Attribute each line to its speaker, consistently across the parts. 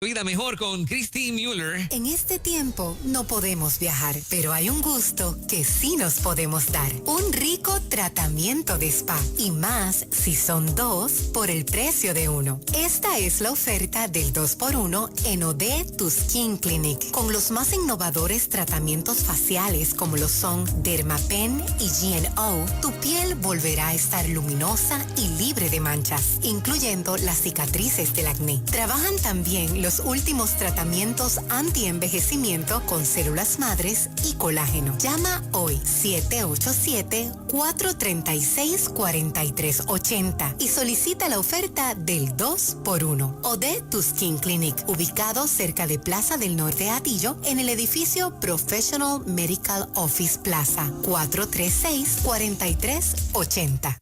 Speaker 1: Vida mejor con Christy Müller.
Speaker 2: En este tiempo no podemos viajar, pero hay un gusto que sí nos podemos dar. Un rico tratamiento de spa. Y más si son dos por el precio de uno. Esta es la oferta del 2x1 en Ode Tu Skin Clinic. Con los más innovadores tratamientos faciales como lo son Dermapen y GNO, tu piel volverá a estar luminosa y libre de manchas, incluyendo las cicatrices del acné. Trabajan también los últimos tratamientos anti-envejecimiento con células madres y colágeno. Llama hoy 787-436-4380 y solicita la oferta del 2x1. Ode Tu Skin Clinic, ubicado cerca de Plaza del Norte Atillo, en el edificio Professional Medical Office Plaza, 436-4380.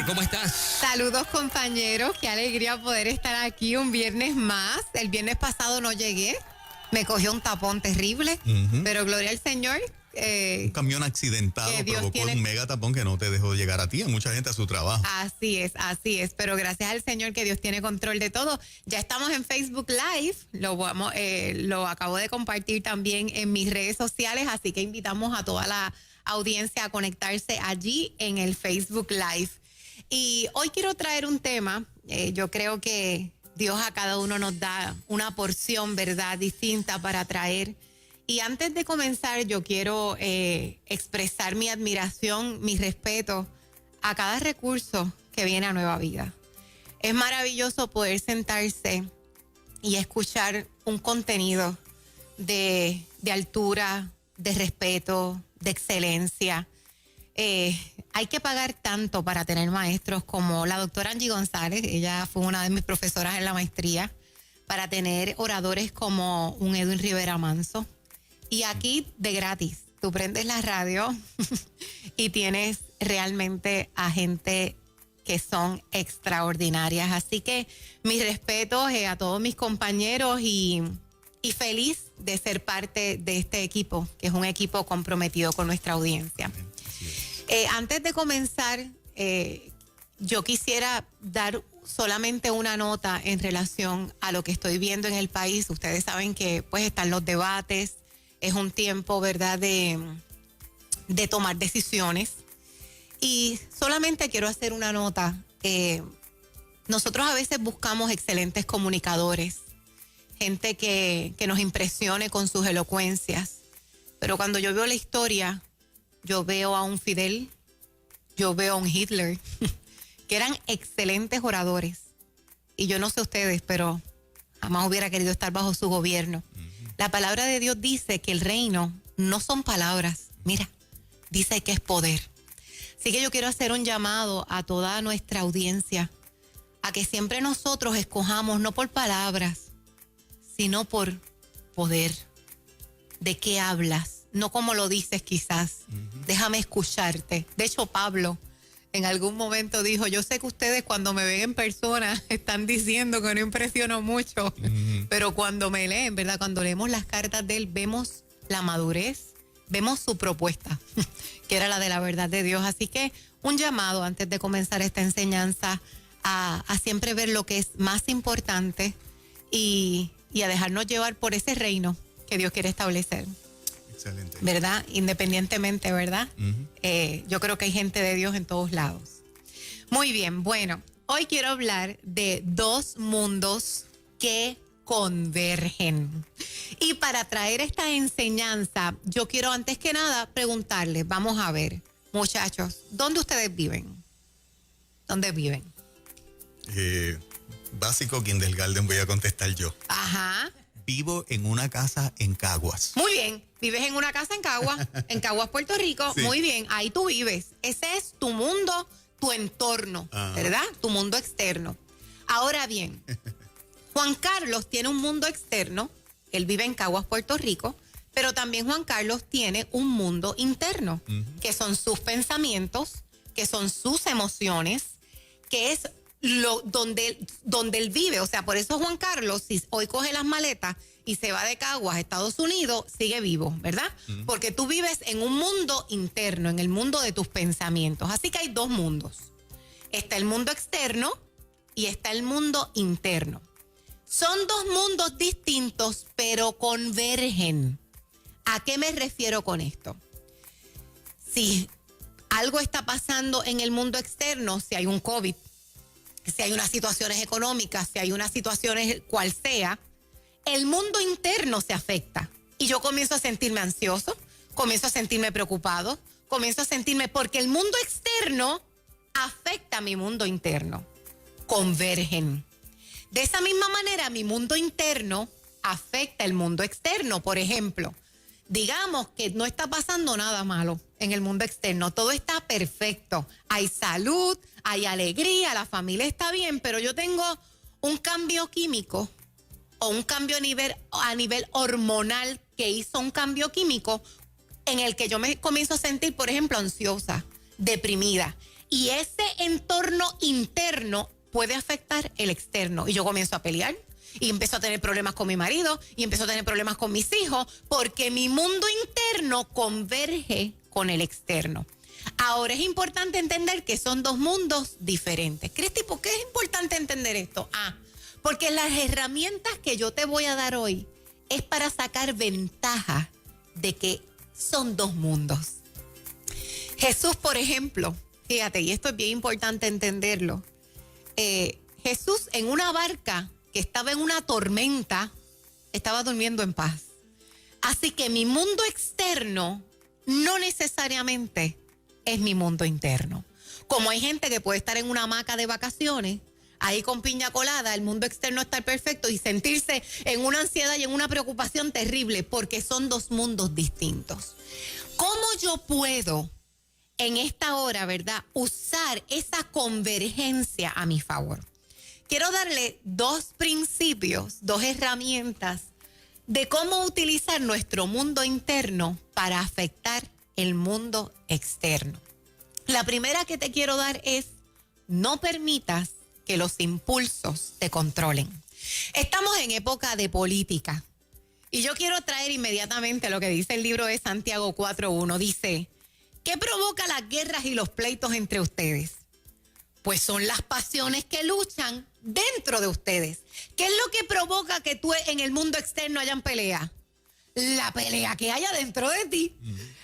Speaker 1: ¿Cómo estás?
Speaker 3: Saludos, compañeros, qué alegría poder estar aquí un viernes más. El viernes pasado no llegué, me cogió un tapón terrible, pero gloria al Señor.
Speaker 4: Un camión accidentado provocó un mega tapón que no te dejó llegar a ti, a mucha gente a su trabajo.
Speaker 3: Así es, pero gracias al Señor que Dios tiene control de todo. Ya estamos en Facebook Live, lo acabo de compartir también en mis redes sociales, así que invitamos a toda la audiencia a conectarse allí en el Facebook Live. Y hoy quiero traer un tema, yo creo que Dios a cada uno nos da una porción, ¿verdad?, distinta para traer. Y antes de comenzar, yo quiero expresar mi admiración, mi respeto a cada recurso que viene a Nueva Vida. Es maravilloso poder sentarse y escuchar un contenido de altura, de respeto, de excelencia. Hay que pagar tanto para tener maestros como la doctora Angie González, ella fue una de mis profesoras en la maestría, para tener oradores como un Edwin Rivera Manso. Y aquí de gratis, tú prendes la radio y tienes realmente a gente que son extraordinarias. Así que mis respetos a todos mis compañeros y feliz de ser parte de este equipo, que es un equipo comprometido con nuestra audiencia. Antes de comenzar, yo quisiera dar solamente una nota en relación a lo que estoy viendo en el país. Ustedes saben que pues están los debates, es un tiempo, ¿verdad?, de tomar decisiones. Y solamente quiero hacer una nota. Nosotros a veces buscamos excelentes comunicadores, gente que nos impresione con sus elocuencias. Pero cuando yo veo la historia, yo veo a un Fidel, yo veo a un Hitler, que eran excelentes oradores. Y yo no sé ustedes, pero jamás hubiera querido estar bajo su gobierno. La palabra de Dios dice que el reino no son palabras, mira, dice que es poder. Así que yo quiero hacer un llamado a toda nuestra audiencia, a que siempre nosotros escojamos no por palabras, sino por poder. ¿De qué hablas? No como lo dices quizás. Déjame escucharte. De hecho, Pablo en algún momento dijo, yo sé que ustedes cuando me ven en persona están diciendo que no impresiono mucho, pero cuando me leen, ¿verdad?, cuando leemos las cartas de él, vemos la madurez, vemos su propuesta, que era la de la verdad de Dios. Así que un llamado antes de comenzar esta enseñanza a siempre ver lo que es más importante y a dejarnos llevar por ese reino que Dios quiere establecer.
Speaker 4: Excelente.
Speaker 3: ¿Verdad? Independientemente, ¿verdad? Yo creo que hay gente de Dios en todos lados. Muy bien, bueno, hoy quiero hablar de dos mundos que convergen. Y para traer esta enseñanza, yo quiero antes que nada preguntarles, vamos a ver, muchachos, ¿dónde ustedes viven? ¿Dónde viven?
Speaker 4: Básico, Kindergarten, voy a contestar yo.
Speaker 3: Ajá.
Speaker 4: Vivo en una casa en Caguas.
Speaker 3: Muy bien, vives en una casa en Caguas, Puerto Rico. Sí. Muy bien, ahí tú vives. Ese es tu mundo, tu entorno, ¿verdad? Tu mundo externo. Ahora bien, Juan Carlos tiene un mundo externo, él vive en Caguas, Puerto Rico, pero también Juan Carlos tiene un mundo interno, que son sus pensamientos, que son sus emociones, que es donde él vive. O sea, por eso Juan Carlos, si hoy coge las maletas y se va de Caguas a Estados Unidos, sigue vivo, ¿verdad? Porque tú vives en un mundo interno, en el mundo de tus pensamientos. Así que hay dos mundos. Está el mundo externo y está el mundo interno. Son dos mundos distintos, pero convergen. ¿A qué me refiero con esto? Si algo está pasando en el mundo externo, si hay un COVID, si hay unas situaciones económicas, si hay unas situaciones cual sea, el mundo interno se afecta. Y yo comienzo a sentirme ansioso, comienzo a sentirme preocupado, comienzo a sentirme, porque el mundo externo afecta a mi mundo interno. Convergen. De esa misma manera, mi mundo interno afecta el mundo externo. Por ejemplo, digamos que no está pasando nada malo en el mundo externo. Todo está perfecto. Hay salud, hay alegría, la familia está bien, pero yo tengo un cambio químico o un cambio a nivel hormonal que hizo un cambio químico en el que yo me comienzo a sentir, por ejemplo, ansiosa, deprimida. Y ese entorno interno puede afectar el externo. Y yo comienzo a pelear. Y empiezo a tener problemas con mi marido y empiezo a tener problemas con mis hijos porque mi mundo interno converge con el externo. Ahora es importante entender que son dos mundos diferentes. Cristi, ¿por qué es importante entender esto? Porque las herramientas que yo te voy a dar hoy es para sacar ventaja de que son dos mundos. Jesús, por ejemplo, fíjate, y esto es bien importante entenderlo. Jesús en una barca que estaba en una tormenta, estaba durmiendo en paz. Así que mi mundo externo no necesariamente es mi mundo interno. Como hay gente que puede estar en una hamaca de vacaciones, ahí con piña colada, el mundo externo está perfecto y sentirse en una ansiedad y en una preocupación terrible porque son dos mundos distintos. ¿Cómo yo puedo en esta hora, verdad, usar esa convergencia a mi favor? Quiero darle dos principios, dos herramientas de cómo utilizar nuestro mundo interno para afectar el mundo externo. La primera que te quiero dar es: no permitas que los impulsos te controlen. Estamos en época de política y yo quiero traer inmediatamente lo que dice el libro de Santiago 4.1. Dice: ¿qué provoca las guerras y los pleitos entre ustedes? Pues son las pasiones que luchan dentro de ustedes. ¿Qué es lo que provoca que tú en el mundo externo hayan pelea? La pelea que haya dentro de ti.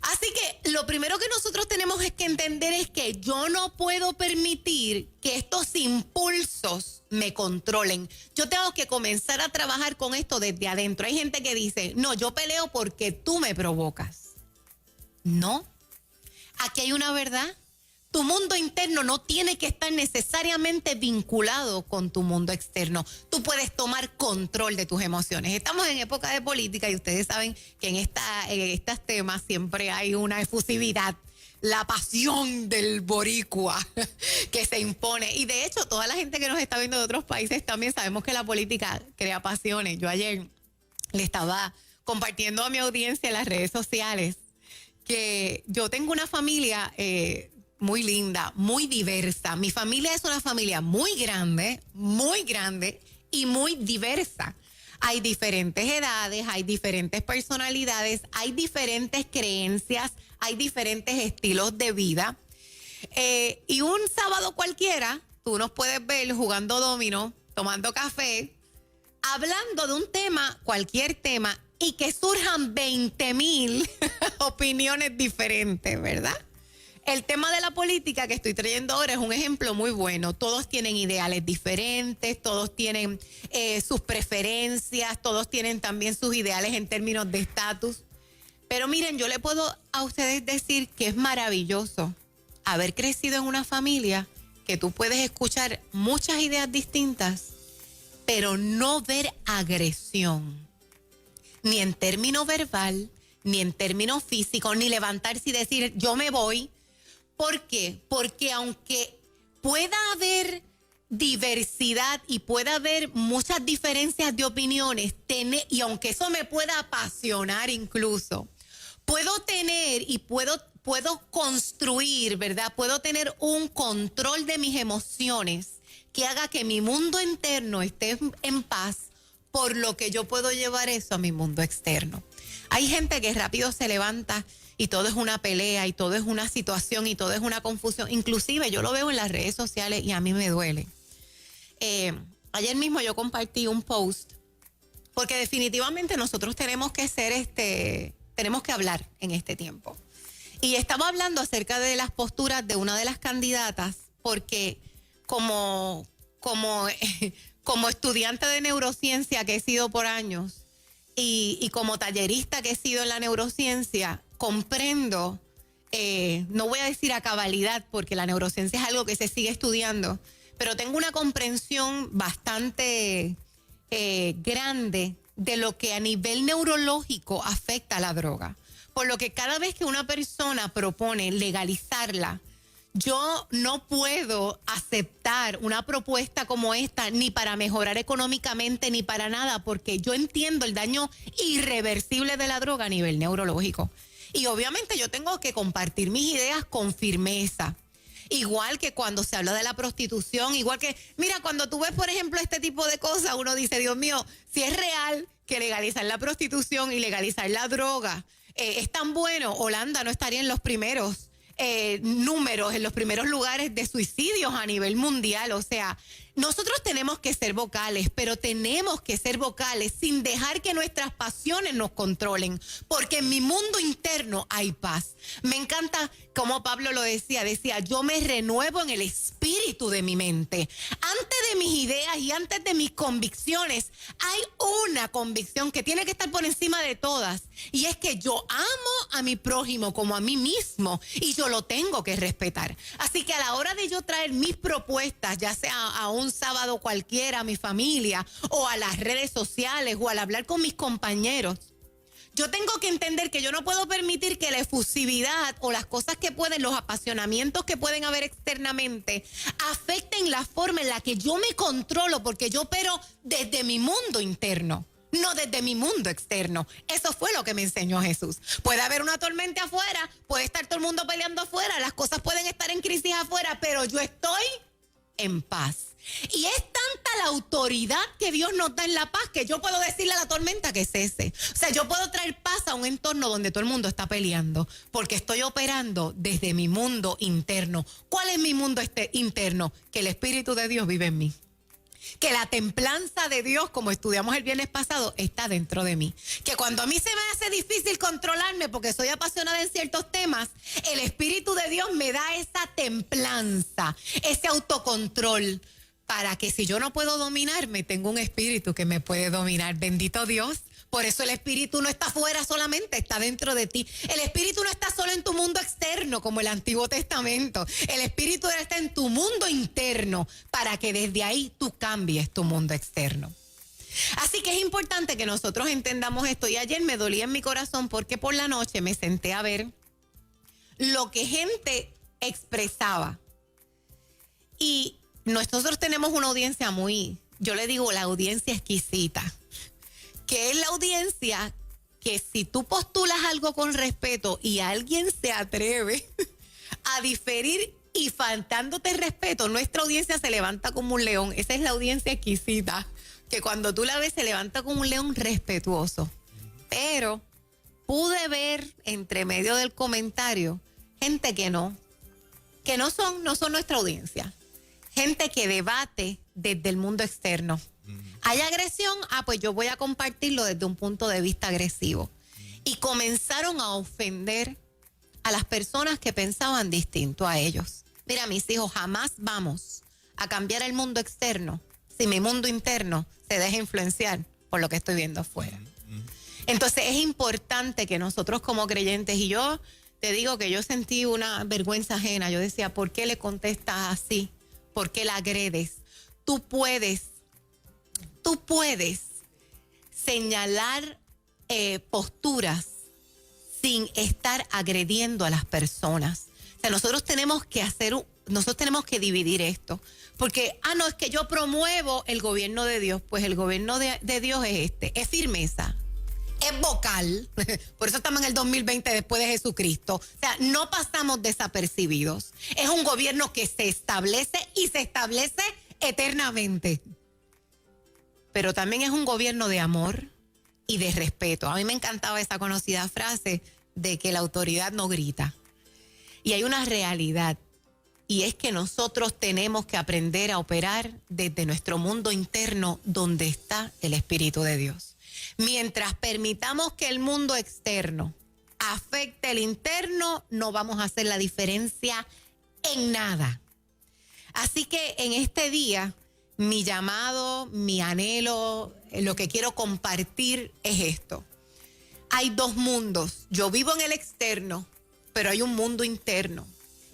Speaker 3: Así que lo primero que nosotros tenemos que entender es que yo no puedo permitir que estos impulsos me controlen. Yo tengo que comenzar a trabajar con esto desde adentro. Hay gente que dice: no, yo peleo porque tú me provocas. No. Aquí hay una verdad. Tu mundo interno no tiene que estar necesariamente vinculado con tu mundo externo. Tú puedes tomar control de tus emociones. Estamos en época de política y ustedes saben que en estos temas siempre hay una efusividad, la pasión del boricua que se impone. Y de hecho, toda la gente que nos está viendo de otros países también sabemos que la política crea pasiones. Yo ayer le estaba compartiendo a mi audiencia en las redes sociales que yo tengo una familia muy linda, muy diversa. Mi familia es una familia muy grande y muy diversa. Hay diferentes edades, hay diferentes personalidades, hay diferentes creencias, hay diferentes estilos de vida. Y un sábado cualquiera, tú nos puedes ver jugando dominó, tomando café, hablando de un tema, cualquier tema, y que surjan 20,000 opiniones diferentes, ¿verdad? El tema de la política que estoy trayendo ahora es un ejemplo muy bueno. Todos tienen ideales diferentes, todos tienen sus preferencias, todos tienen también sus ideales en términos de estatus. Pero miren, yo le puedo a ustedes decir que es maravilloso haber crecido en una familia que tú puedes escuchar muchas ideas distintas, pero no ver agresión, ni en término verbal, ni en término físico, ni levantarse y decir yo me voy. ¿Por qué? Porque aunque pueda haber diversidad y pueda haber muchas diferencias de opiniones, y aunque eso me pueda apasionar incluso, puedo tener y puedo construir, ¿verdad? Puedo tener un control de mis emociones que haga que mi mundo interno esté en paz, por lo que yo puedo llevar eso a mi mundo externo. Hay gente que rápido se levanta y todo es una pelea y todo es una situación y todo es una confusión. Inclusive yo lo veo en las redes sociales y a mí me duele. Ayer mismo yo compartí un post porque definitivamente nosotros tenemos que tenemos que hablar en este tiempo. Y estaba hablando acerca de las posturas de una de las candidatas porque como estudiante de neurociencia que he sido por años y como tallerista que he sido en la neurociencia, comprendo, no voy a decir a cabalidad porque la neurociencia es algo que se sigue estudiando, pero tengo una comprensión bastante grande de lo que a nivel neurológico afecta a la droga. Por lo que cada vez que una persona propone legalizarla, yo no puedo aceptar una propuesta como esta ni para mejorar económicamente ni para nada, porque yo entiendo el daño irreversible de la droga a nivel neurológico. Y obviamente yo tengo que compartir mis ideas con firmeza. Igual que cuando se habla de la prostitución, igual que, mira, cuando tú ves, por ejemplo, este tipo de cosas, uno dice, Dios mío, si es real que legalizar la prostitución y legalizar la droga es tan bueno, Holanda no estaría en los primeros números, en los primeros lugares de suicidios a nivel mundial. O sea, nosotros tenemos que ser vocales, pero tenemos que ser vocales sin dejar que nuestras pasiones nos controlen, porque en mi mundo interno hay paz. Me encanta como Pablo lo decía, yo me renuevo en el espíritu de mi mente. Antes de mis ideas y antes de mis convicciones, hay una convicción que tiene que estar por encima de todas, y es que yo amo a mi prójimo como a mí mismo, y yo lo tengo que respetar. Así que a la hora de yo traer mis propuestas, ya sea a un sábado cualquiera, a mi familia, o a las redes sociales, o al hablar con mis compañeros, yo tengo que entender que yo no puedo permitir que la efusividad o las cosas que pueden, los apasionamientos que pueden haber externamente, afecten la forma en la que yo me controlo, porque yo opero desde mi mundo interno, no desde mi mundo externo. Eso fue lo que me enseñó Jesús. Puede haber una tormenta afuera, puede estar todo el mundo peleando afuera, las cosas pueden estar en crisis afuera, pero yo estoy en paz. Y es tanta la autoridad que Dios nos da en la paz que yo puedo decirle a la tormenta que cese. O sea, yo puedo traer paz a un entorno donde todo el mundo está peleando, porque estoy operando desde mi mundo interno. ¿Cuál es mi mundo interno? Que el Espíritu de Dios vive en mí. Que la templanza de Dios, como estudiamos el viernes pasado, está dentro de mí. Que cuando a mí se me hace difícil controlarme porque soy apasionada en ciertos temas, el Espíritu de Dios me da esa templanza, ese autocontrol, para que si yo no puedo dominarme, tengo un espíritu que me puede dominar. Bendito Dios. Por eso el espíritu no está fuera solamente, está dentro de ti. El espíritu no está solo en tu mundo externo, como el Antiguo Testamento. El espíritu está en tu mundo interno, para que desde ahí tú cambies tu mundo externo. Así que es importante que nosotros entendamos esto. Y ayer me dolía en mi corazón porque por la noche me senté a ver lo que gente expresaba. Y nosotros tenemos una audiencia yo le digo la audiencia exquisita, que es la audiencia que si tú postulas algo con respeto y alguien se atreve a diferir y faltándote respeto, nuestra audiencia se levanta como un león. Esa es la audiencia exquisita, que cuando tú la ves se levanta como un león respetuoso. Pero pude ver entre medio del comentario gente que no son nuestra audiencia. Gente que debate desde el mundo externo. ¿Hay agresión? Pues yo voy a compartirlo desde un punto de vista agresivo. Y comenzaron a ofender a las personas que pensaban distinto a ellos. Mira, mis hijos, jamás vamos a cambiar el mundo externo si mi mundo interno se deja influenciar por lo que estoy viendo afuera. Entonces es importante que nosotros como creyentes, y yo te digo que yo sentí una vergüenza ajena. Yo decía, ¿por qué le contestas así? ¿Por qué la agredes? Tú puedes señalar posturas sin estar agrediendo a las personas. O sea, nosotros tenemos que dividir esto. Porque, no, es que yo promuevo el gobierno de Dios. Pues el gobierno de Dios es firmeza, es vocal. Por eso estamos en el 2020 después de Jesucristo. O sea, no pasamos desapercibidos. Es un gobierno que se establece y se establece eternamente. Pero también es un gobierno de amor y de respeto. A mí me encantaba esa conocida frase de que la autoridad no grita. Y hay una realidad, y es que nosotros tenemos que aprender a operar desde nuestro mundo interno donde está el Espíritu de Dios. Mientras permitamos que el mundo externo afecte el interno, no vamos a hacer la diferencia en nada. Así que en este día, mi llamado, mi anhelo, lo que quiero compartir es esto. Hay dos mundos. Yo vivo en el externo, pero hay un mundo interno.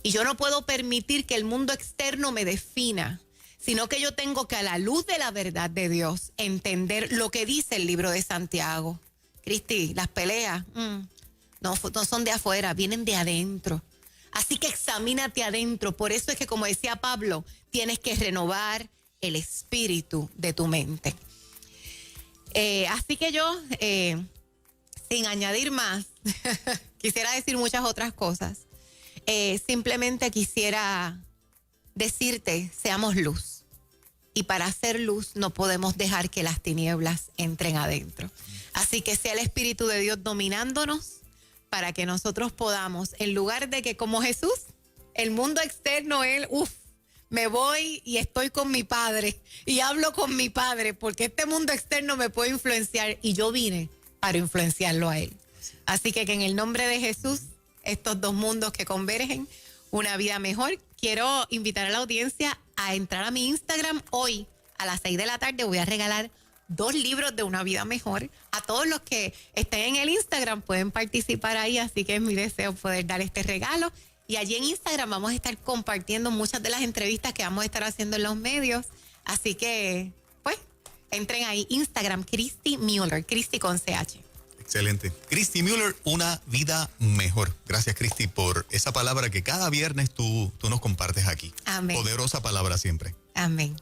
Speaker 3: Y yo no puedo permitir que el mundo externo me defina, sino que yo tengo que, a la luz de la verdad de Dios, entender lo que dice el libro de Santiago. Cristi, las peleas no son de afuera, vienen de adentro. Así que examínate adentro. Por eso es que, como decía Pablo, tienes que renovar el espíritu de tu mente. Así que yo, sin añadir más, quisiera decir muchas otras cosas. Simplemente quisiera decirte, seamos luz. Y para hacer luz no podemos dejar que las tinieblas entren adentro. Así que sea el Espíritu de Dios dominándonos para que nosotros podamos, en lugar de que como Jesús, el mundo externo, me voy y estoy con mi Padre y hablo con mi Padre porque este mundo externo me puede influenciar y yo vine para influenciarlo a Él. Así que en el nombre de Jesús, estos dos mundos que convergen, una vida mejor. Quiero invitar a la audiencia a entrar a mi Instagram. Hoy a las 6 de la tarde voy a regalar 2 libros de una vida mejor. A todos los que estén en el Instagram pueden participar ahí, así que es mi deseo poder dar este regalo. Y allí en Instagram vamos a estar compartiendo muchas de las entrevistas que vamos a estar haciendo en los medios. Así que, pues, entren ahí. Instagram, Christy Mueller, Christy con CH.
Speaker 4: Excelente. Christy Mueller, una vida mejor. Gracias, Christy, por esa palabra que cada viernes tú nos compartes aquí.
Speaker 3: Amén.
Speaker 4: Poderosa palabra siempre.
Speaker 3: Amén.